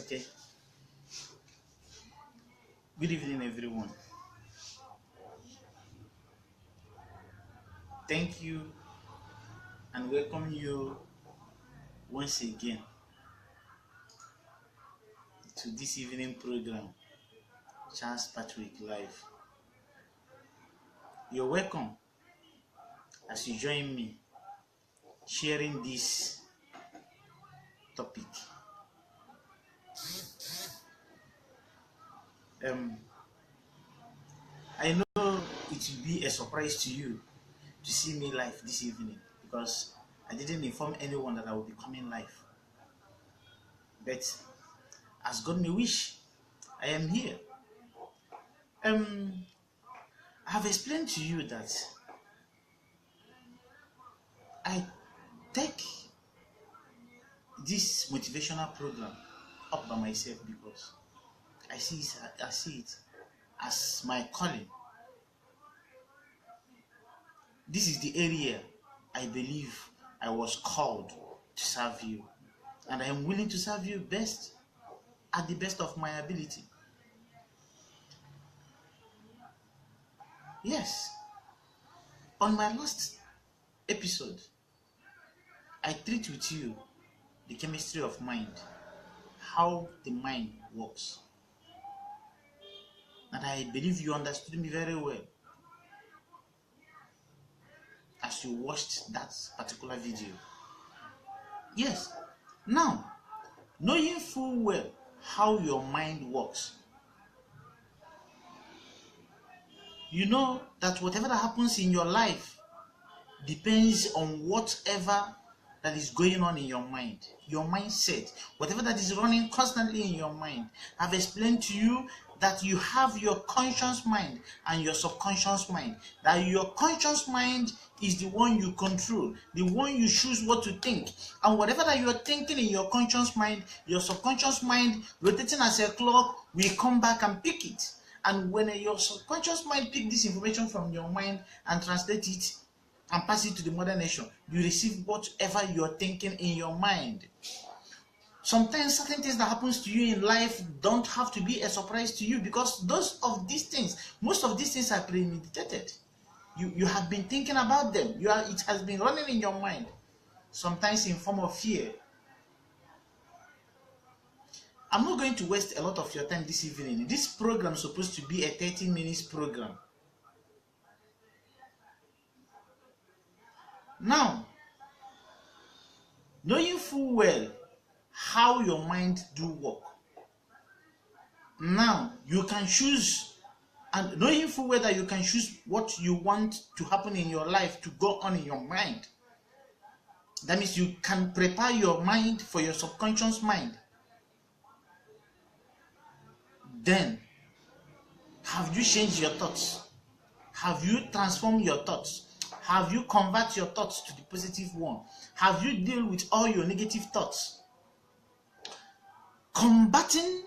Okay. Good evening, everyone. Thank you and welcome you once again to this evening program, Charles Patrick Live. You're welcome as you join me sharing this topic. I know it will be a surprise to you to see me live this evening because I didn't inform anyone that I will be coming live. But as God may wish, I am here. I have explained to you that I take this motivational program up by myself because I see it as my calling. This is the area I believe I was called to serve you, and I am willing to serve you best at the best of my ability. Yes, on my last episode, I treat with you the chemistry of mind, how the mind works. And I believe you understood me very well as you watched that particular video. Yes, now, knowing full well how your mind works, you know that whatever that happens in your life depends on whatever that is going on in your mind, your mindset, whatever that is running constantly in your mind. I've explained to you that you have your conscious mind and your subconscious mind. That your conscious mind is the one you control, the one you choose what to think. And whatever that you are thinking in your conscious mind, your subconscious mind, rotating as a clock, will come back and pick it. And when your subconscious mind pick this information from your mind and translate it and pass it to the mother nation, you receive whatever you are thinking in your mind. Sometimes certain things that happens to you in life don't have to be a surprise to you because most of these things are premeditated. You have been thinking about them. It has been running in your mind, sometimes in form of fear. I'm not going to waste a lot of your time this evening. This program is supposed to be a 30 minutes program. Now, knowing full well how your mind do work, now you can choose, and knowing full well that you can choose what you want to happen in your life to go on in your mind. That means you can prepare your mind for your subconscious mind. Then, have you changed your thoughts? Have you transformed your thoughts? Have you converted your thoughts to the positive one? Have you dealt with all your negative thoughts? Combating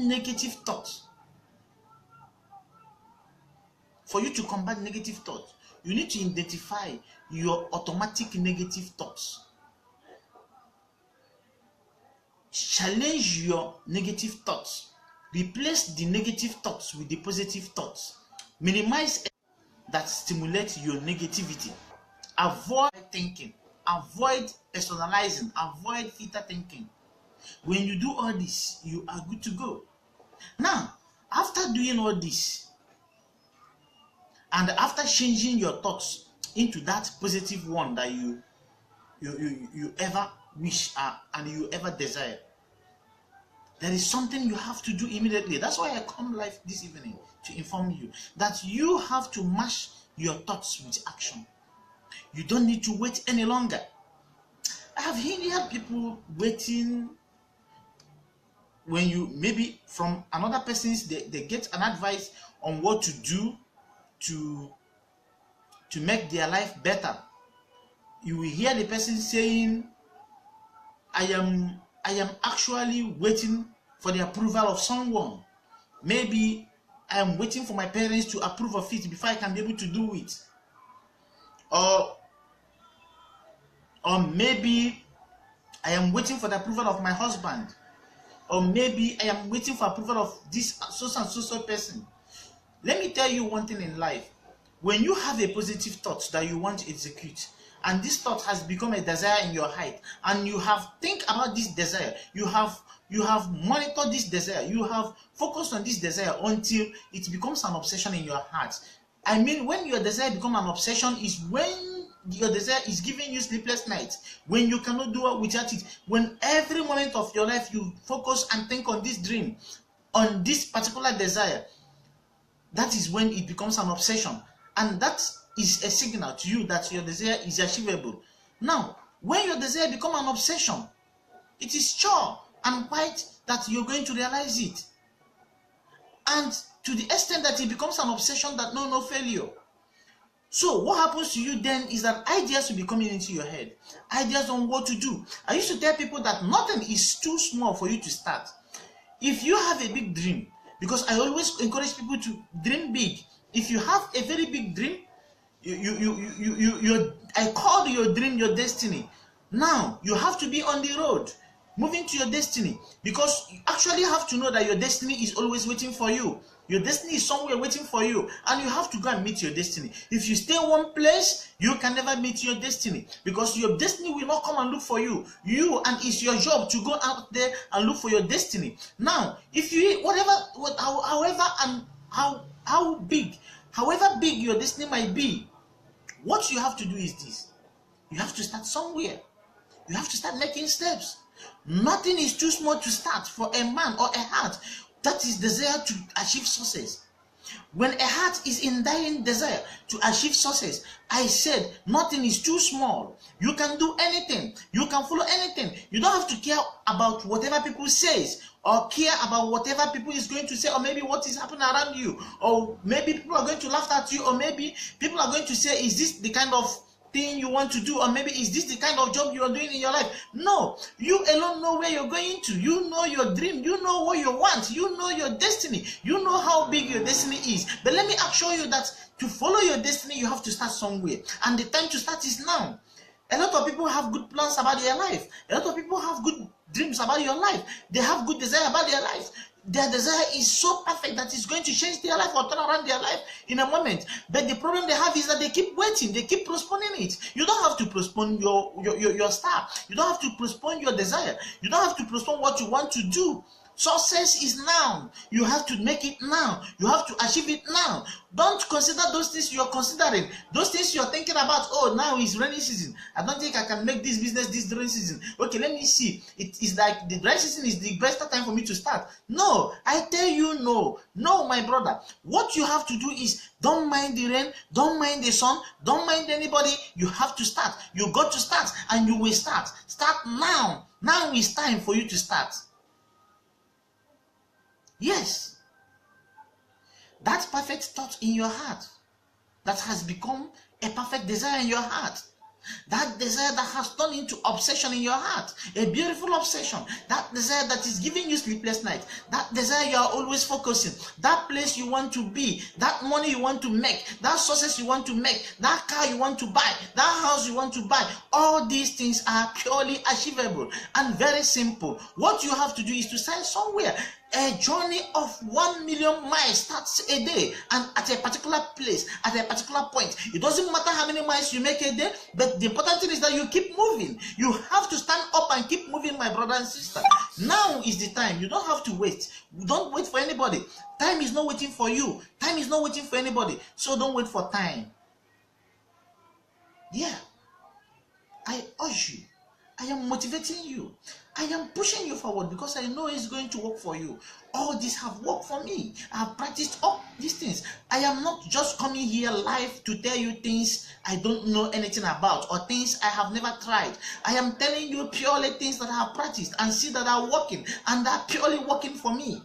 negative thoughts. For you to combat negative thoughts, you need to identify your automatic negative thoughts. Challenge your negative thoughts. Replace the negative thoughts with the positive thoughts. Minimize that stimulate your negativity. Avoid thinking. Avoid personalizing. Avoid filter thinking. When you do all this, you are good to go. Now, after doing all this, and after changing your thoughts into that positive one that you ever wish and you ever desire, there is something you have to do immediately. That's why I come live this evening to inform you that you have to match your thoughts with action. You don't need to wait any longer. I have heard people waiting when you maybe from another person's they get an advice on what to do to make their life better. You will hear the person saying, I am actually waiting for the approval of someone. Maybe I am waiting for my parents to approve of it before I can be able to do it. or maybe I am waiting for the approval of my husband, or maybe I am waiting for approval of this so and so person. Let me tell you one thing in life. When you have a positive thought that you want to execute, and this thought has become a desire in your heart, and you have think about this desire, you have monitored this desire, you have focused on this desire until it becomes an obsession in your heart. I mean, when your desire becomes an obsession is when your desire is giving you sleepless nights, when you cannot do it without it, when every moment of your life you focus and think on this dream, on this particular desire. That is when it becomes an obsession, and that is a signal to you that your desire is achievable. Now, when your desire becomes an obsession, it is sure and quite that you're going to realize it, and to the extent that it becomes an obsession that no failure. So what happens to you then is that ideas will be coming into your head, ideas on what to do. I used to tell people that nothing is too small for you to start. If you have a big dream, because I always encourage people to dream big. If you have a very big dream, I call your dream your destiny. Now you have to be on the road, moving to your destiny, because you actually have to know that your destiny is always waiting for you. Your destiny is somewhere waiting for you, and you have to go and meet your destiny. If you stay one place, you can never meet your destiny, because your destiny will not come and look for you. And it's your job to go out there and look for your destiny. Now, if you however big your destiny might be, what you have to do is this: you have to start somewhere. You have to start making steps. Nothing is too small to start for a man or a heart that is desire to achieve success. When a heart is in dying desire to achieve success, I said nothing is too small. You can do anything. You can follow anything. You don't have to care about whatever people says, or care about whatever people is going to say, or maybe what is happening around you, or maybe people are going to laugh at you, or maybe people are going to say, is this the kind of thing you want to do, or maybe is this the kind of job you are doing in your life? No, you alone know where you're going to. You know your dream. You know what you want. You know your destiny. You know how big your destiny is. But let me assure you that to follow your destiny, you have to start somewhere, and the time to start is now. A lot of people have good plans about their life. A lot of people have good dreams about your life. They have good desire about their life. Their desire is so perfect that it's going to change their life or turn around their life in a moment. But the problem they have is that they keep waiting. They keep postponing it. You don't have to postpone your star. You don't have to postpone your desire. You don't have to postpone what you want to do. Success is now. You have to make it now. You have to achieve it now. Don't consider those things you're considering. Those things you're thinking about. Oh, now is rainy season. I don't think I can make this business this rainy season. Okay, let me see. It is like the dry season is the best time for me to start. No, I tell you no. No, my brother. What you have to do is don't mind the rain, don't mind the sun, don't mind anybody. You have to start. You got to start, and you will start. Start now. Now is time for you to start. Yes, that perfect thought in your heart that has become a perfect desire in your heart, that desire that has turned into obsession in your heart, a beautiful obsession, that desire that is giving you sleepless nights, that desire you are always focusing, that place you want to be, that money you want to make, that success you want to make, that car you want to buy, that house you want to buy. All these things are purely achievable and very simple. What you have to do is to start somewhere. A journey of 1 million miles starts a day, and at a particular place, at a particular point. It doesn't matter how many miles you make a day, but the important thing is that you keep moving. You have to stand up and keep moving, my brother and sister. Now is the time. You don't have to wait. Don't wait for anybody. Time is not waiting for you. Time is not waiting for anybody. So don't wait for time. Yeah. I urge you. I am motivating you. I am pushing you forward because I know it's going to work for you. All these have worked for me. I have practiced all these things. I am not just coming here live to tell you things I don't know anything about or things I have never tried. I am telling you purely things that I have practiced and see that are working, and are purely working for me.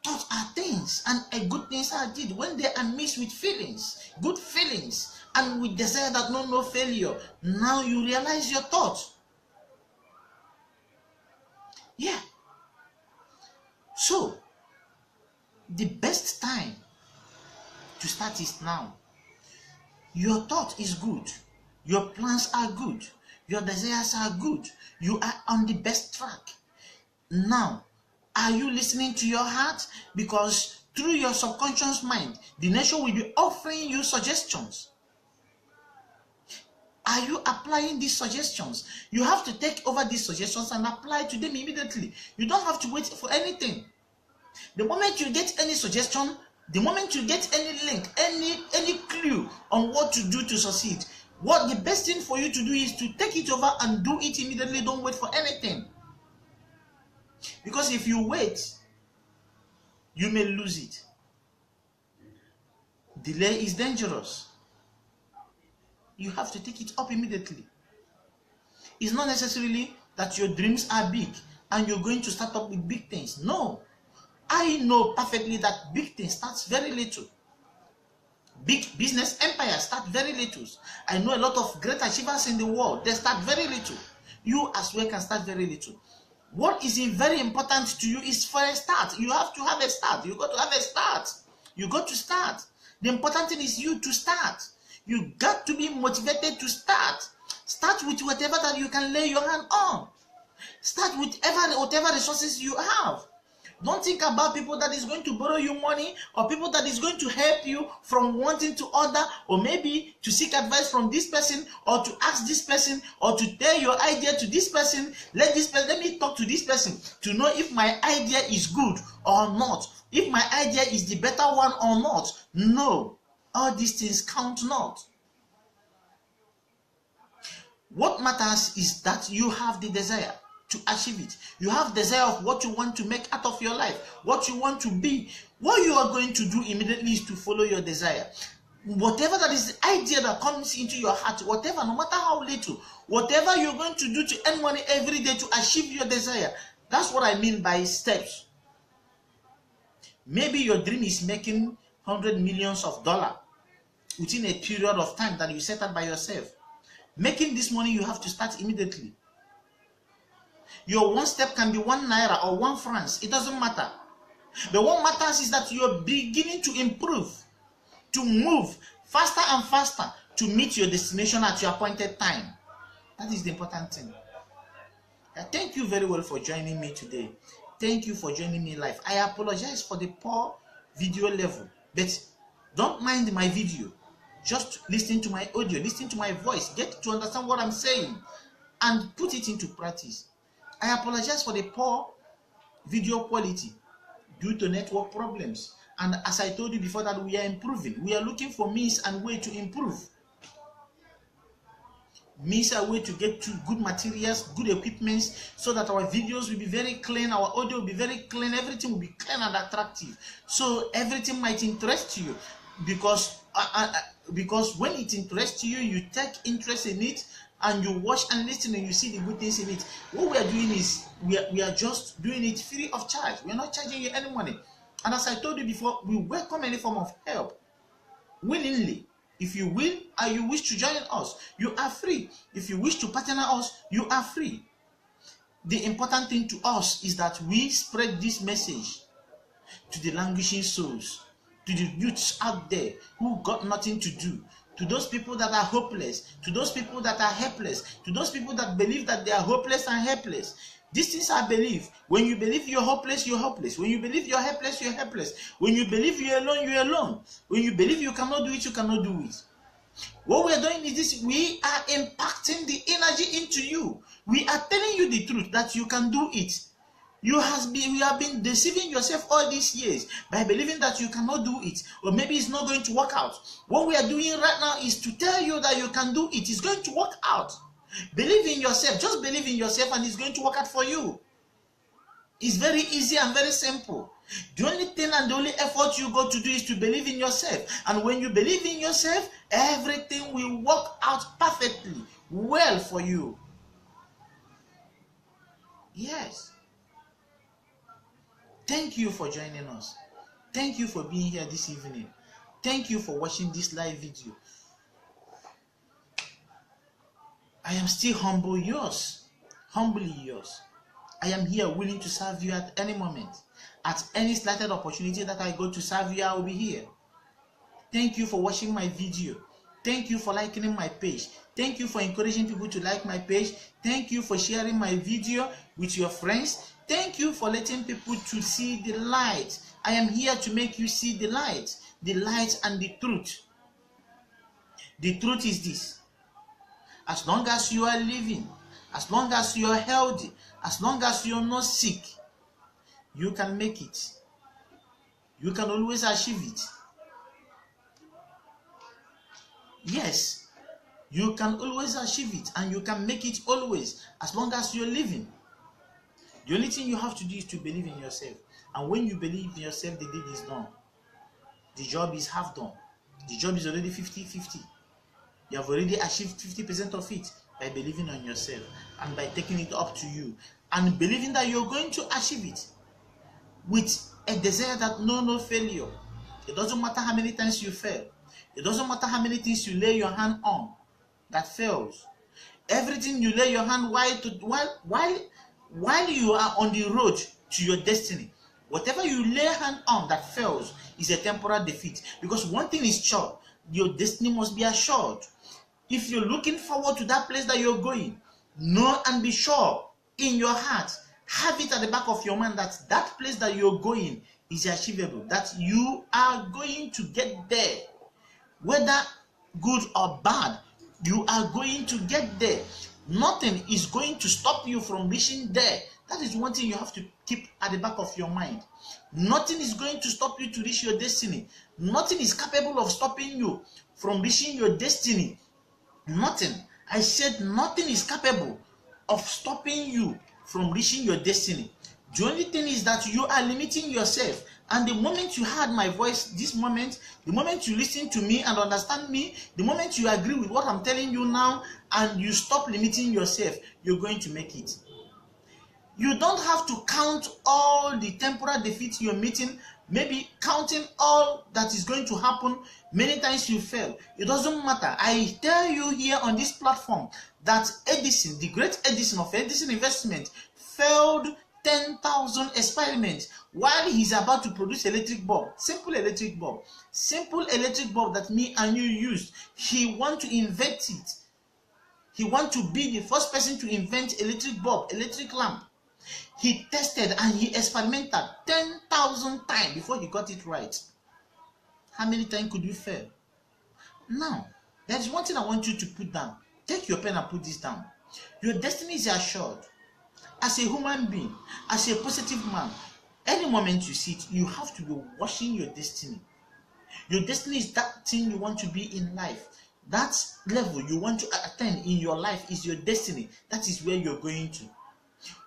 Thoughts are things, and a good things are did when they are mixed with feelings, good feelings, and with desire that know no failure. Now you realize your thoughts. Yeah. So, the best time to start is now. Your thought is good. Your plans are good. Your desires are good. You are on the best track. Now, are you listening to your heart? Because through your subconscious mind, the nation will be offering you suggestions. Are you applying these suggestions? You have to take over these suggestions and apply to them immediately. You don't have to wait for anything. The moment you get any suggestion, the moment you get any link, any clue on what to do to succeed, what the best thing for you to do is to take it over and do it immediately. Don't wait for anything. Because if you wait, you may lose it. Delay is dangerous. You have to take it up immediately. It's not necessarily that your dreams are big and you're going to start up with big things. No. I know perfectly that big things starts very little. Big business empires start very little. I know a lot of great achievers in the world. They start very little. You as well can start very little. What is very important to you is for a start. You have to have a start. You got to have a start. You got to start. The important thing is you to start. You got to be motivated to start. Start with whatever that you can lay your hand on. Start with whatever resources you have. Don't think about people that is going to borrow you money, or people that is going to help you from wanting to order, or maybe to seek advice from this person, or to ask this person, or to tell your idea to this person. Let me talk to this person to know if my idea is good or not, if my idea is the better one or not. No, all these things count not. What matters is that you have the desire to achieve it. You have desire of what you want to make out of your life, what you want to be. What you are going to do immediately is to follow your desire. Whatever that is the idea that comes into your heart, whatever, no matter how little, whatever you're going to do to earn money every day to achieve your desire. That's what I mean by steps. Maybe your dream is making $100 million within a period of time that you set up by yourself. Making this money, you have to start immediately. Your one step can be 1 naira or 1 francs. It doesn't matter. But what matters is that you're beginning to improve, to move faster and faster to meet your destination at your appointed time. That is the important thing. Thank you very well for joining me today. Thank you for joining me live. I apologize for the poor video level, but don't mind my video. Just listen to my audio, listen to my voice, get to understand what I'm saying, and put it into practice. I apologize for the poor video quality due to network problems. And as I told you before, that we are improving. We are looking for means and way to improve. Means and way to get to good materials, good equipments, so that our videos will be very clean, our audio will be very clean, everything will be clean and attractive. So everything might interest you, because when it interests you, you take interest in it, and you watch and listen and you see the good things in it. What we are doing is we are just doing it free of charge. We are not charging you any money. And as I told you before, we welcome any form of help willingly. If you will or you wish to join us, you are free. If you wish to partner us, you are free. The important thing to us is that we spread this message to the languishing souls, to the youths out there who got nothing to do, to those people that are hopeless, to those people that are helpless, to those people that believe that they are hopeless and helpless. These things are belief. When you believe you're hopeless, you're hopeless. When you believe you're helpless, you're helpless. When you believe you're alone, you're alone. When you believe you cannot do it, you cannot do it. What we are doing is this: we are impacting the energy into you. We are telling you the truth that you can do it. You have been deceiving yourself all these years by believing that you cannot do it, or maybe it's not going to work out. What we are doing right now is to tell you that you can do it. It's going to work out. Believe in yourself. Just believe in yourself and it's going to work out for you. It's very easy and very simple. The only thing and the only effort you got to do is to believe in yourself. And when you believe in yourself, everything will work out perfectly well for you. Yes. Thank you for joining us. Thank you for being here this evening. Thank you for watching this live video. I am still humbly yours. I am here willing to serve you at any moment. At any slighted opportunity that I go to serve you, I will be here. Thank you for watching my video. Thank you for liking my page. Thank you for encouraging people to like my page. Thank you for sharing my video with your friends. Thank you for letting people to see the light. I am here to make you see the light and the truth. The truth is this: as long as you are living, as long as you are healthy, as long as you are not sick, you can make it. You can always achieve it. Yes, you can always achieve it, and you can make it always, as long as you're living. The only thing you have to do is to believe in yourself. And when you believe in yourself, the deed is done. The job is half done. The job is already 50-50. You have already achieved 50% of it by believing on yourself and by taking it up to you and believing that you're going to achieve it with a desire that no failure. It doesn't matter how many times you fail. It doesn't matter how many things you lay your hand on that fails. Everything you lay your hand while you are on the road to your destiny, whatever you lay hand on that fails is a temporary defeat. Because one thing is sure: your destiny must be assured. If you're looking forward to that place that you're going, know and be sure in your heart, have it at the back of your mind that that place that you're going is achievable, that you are going to get there. Whether good or bad, you are going to get there. Nothing is going to stop you from reaching there. That is one thing you have to keep at the back of your mind. Nothing is going to stop you to reach your destiny. Nothing is capable of stopping you from reaching your destiny. Nothing. I said nothing is capable of stopping you from reaching your destiny. The only thing is that you are limiting yourself. And the moment you heard my voice, this moment, the moment you listen to me and understand me, the moment you agree with what I'm telling you now and you stop limiting yourself, you're going to make it. You don't have to count all the temporal defeats you're meeting, maybe counting all that is going to happen. Many times you fail. It doesn't matter. I tell you here on this platform that Edison, the great Edison of Edison Investment, failed 10,000 experiments while he's about to produce electric bulb. Simple electric bulb that me and you used. He want to invent it. He want to be the first person to invent electric bulb, electric lamp. He tested and he experimented 10,000 times before he got it right. How many times could you fail? Now, there is one thing I want you to put down. Take your pen and put this down. Your destiny is assured. As a human being, as a positive man, any moment you see it, you have to be watching your destiny. Your destiny is that thing you want to be in life. That level you want to attain in your life is your destiny. That is where you're going to.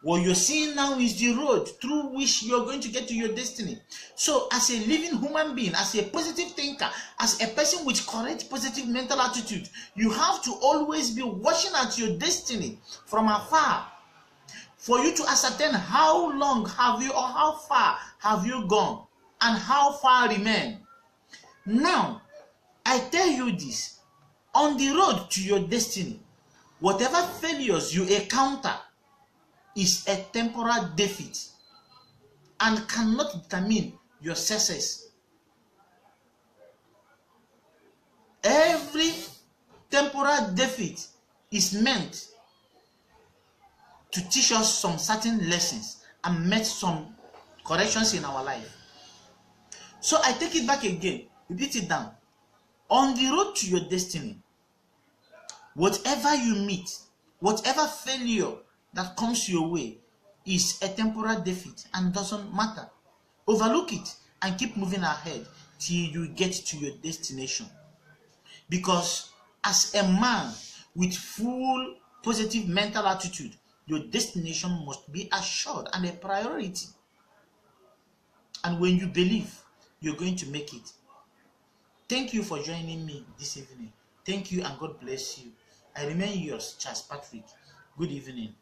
What you're seeing now is the road through which you're going to get to your destiny. So as a living human being, as a positive thinker, as a person with correct positive mental attitude, you have to always be watching at your destiny from afar for you to ascertain how long have you or how far have you gone and how far remain. Now, I tell you this, on the road to your destiny, whatever failures you encounter is a temporal defeat and cannot determine your success. Every temporal defeat is meant to teach us some certain lessons and make some corrections in our life. So I take it back again, repeat it down. On the road to your destiny, whatever you meet, whatever failure that comes your way is a temporal defeat and doesn't matter. Overlook it and keep moving ahead till you get to your destination. Because as a man with full positive mental attitude, your destination must be assured and a priority. And when you believe, you're going to make it. Thank you for joining me this evening. Thank you and God bless you. I remain yours, Charles Patrick. Good evening.